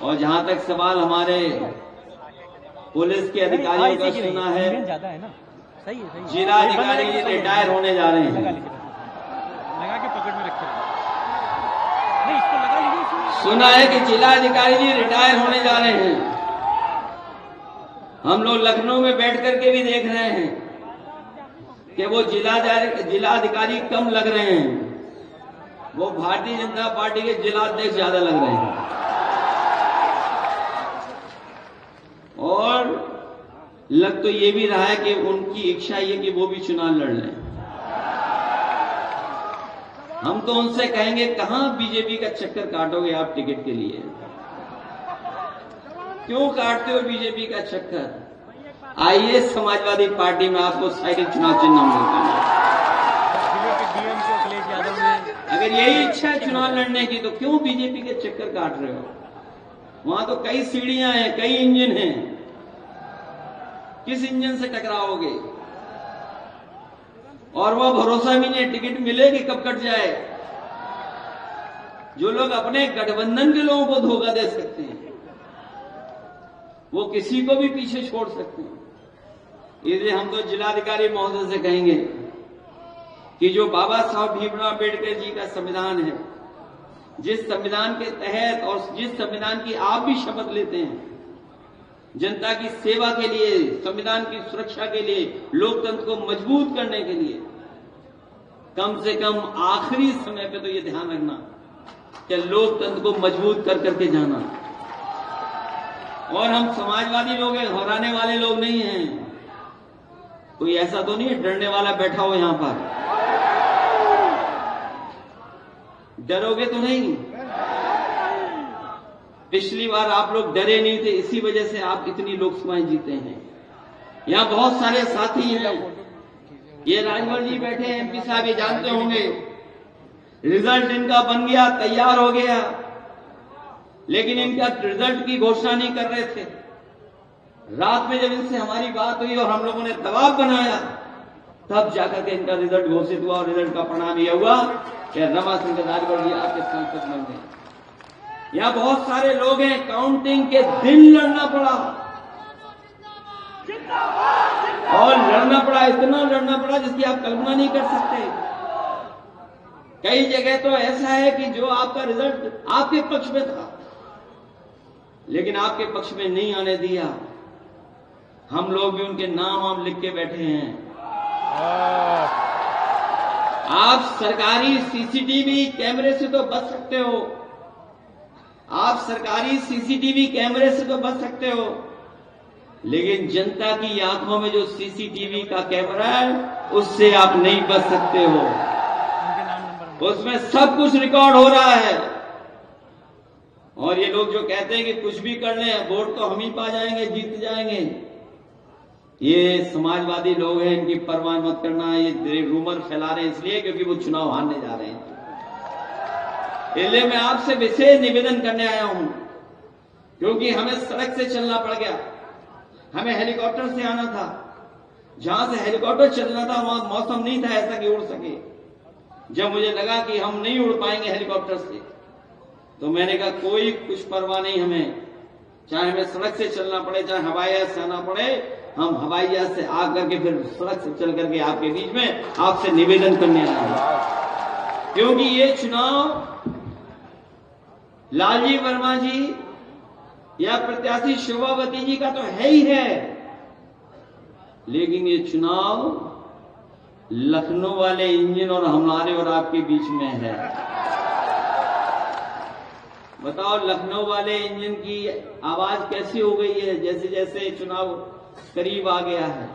और जहां तक सवाल हमारे पुलिस के अधिकारियों का सुना है, जिला अधिकारी रिटायर होने जा रहे हैं। लगा के पकड़ में रखे नहीं, इसको लगा लीजिए। सुना है कि जिला अधिकारी जी रिटायर होने जा रहे हैं। हम लोग लखनऊ में बैठ करके भी देख रहे हैं कि वो जिला अधिकारी कम लग रहे हैं, वो भारतीय जनता पार्टी के जिलाध्यक्ष ज्यादा लग रहे हैं। और लग तो ये भी रहा है कि उनकी इच्छा ये कि वो भी चुनाव लड़ लें। हम तो उनसे कहेंगे कहां बीजेपी का चक्कर काटोगे आप टिकट के लिए? क्यों काटते हो बीजेपी का चक्कर? आइए समाजवादी पार्टी में आपको साइकिल चुनाव चिन्ह मिलता है। अगर यही इच्छा है चुनाव लड़ने की तो क्यों बीजेपी के चक्कर काट रहे हो? वहां तो कई सीढ़ियां हैं, कई इंजन हैं, किस इंजन से टकराओगे? और वह भरोसा भी नहीं टिकट मिलेगी कब कट जाए। जो लोग अपने गठबंधन के लोगों को धोखा दे सकते हैं वो किसी को भी पीछे छोड़ सकते हैं। इसलिए हम तो जिलाधिकारी महोदय से कहेंगे कि जो बाबा साहब भीमराव अम्बेडकर जी का संविधान है, जिस संविधान के तहत और जिस संविधान की आप भी शपथ लेते हैं, जनता की सेवा के लिए, संविधान की सुरक्षा के लिए, लोकतंत्र को मजबूत करने के लिए, कम से कम आखिरी समय पे तो ये ध्यान रखना कि लोकतंत्र को मजबूत कर करके जाना। और हम समाजवादी लोग हैं, घबराने वाले लोग नहीं हैं। कोई ऐसा तो नहीं है डरने वाला बैठा हो यहां पर? डरोगे तो नहीं? पिछली बार आप लोग डरे नहीं थे, इसी वजह से आप इतनी लोकसभाएं जीते हैं। यहां बहुत सारे साथी हैं, ये राजभर जी बैठे हैं, एमपी साहब ये जानते होंगे, रिजल्ट इनका बन गया, तैयार हो गया, लेकिन इनका रिजल्ट की घोषणा नहीं कर रहे थे। रात में जब इनसे हमारी बात हुई और हम लोगों ने दबाव बनाया, तब जाकर के इनका रिजल्ट घोषित हुआ और रिजल्ट का परिणाम यह हुआ कि रमा सिंह राजभर जी आपके सांसद बन गए। यहां बहुत सारे लोग हैं, काउंटिंग के दिन लड़ना पड़ा और लड़ना पड़ा, इतना लड़ना पड़ा जिसकी आप कल्पना नहीं कर सकते। कई जगह तो ऐसा है कि जो आपका रिजल्ट आपके पक्ष में था लेकिन आपके पक्ष में नहीं आने दिया। हम लोग भी उनके नाम हम लिख के बैठे हैं। आप सरकारी सीसीटीवी कैमरे से तो बच सकते हो, आप सरकारी सीसीटीवी कैमरे से तो बच सकते हो, लेकिन जनता की आंखों में जो सीसीटीवी का कैमरा है उससे आप नहीं बच सकते हो। उसमें सब कुछ रिकॉर्ड हो रहा है। और ये लोग जो कहते हैं कि कुछ भी कर लें, वोट तो हम ही पा जाएंगे, जीत जाएंगे, ये समाजवादी लोग हैं, इनकी परवाह मत करना। ये रूमर फैला रहे हैं इसलिए क्योंकि वो चुनाव हारने जा रहे हैं। इसलिए मैं आपसे विशेष निवेदन करने आया हूं, क्योंकि हमें सड़क से चलना पड़ गया, हमें हेलीकॉप्टर से आना था। जहां से हेलीकॉप्टर चलना था वहां मौसम नहीं था ऐसा कि उड़ सके। जब मुझे लगा कि हम नहीं उड़ पाएंगे हेलीकॉप्टर से, तो मैंने कहा कोई कुछ परवाह नहीं हमें, चाहे हमें सड़क से चलना पड़े, चाहे हवाई जहाज से आना पड़े, हम हवाई जहाज से आकर के फिर सड़क से चल करके आपके बीच में आपसे निवेदन करने आए हैं। क्योंकि ये चुनाव लालजी वर्मा जी या प्रत्याशी शोभावती जी का तो है ही है, लेकिन ये चुनाव लखनऊ वाले इंजन और हमारे और आपके बीच में है। बताओ लखनऊ वाले इंजन की आवाज कैसी हो गई है जैसे जैसे चुनाव करीब आ गया है।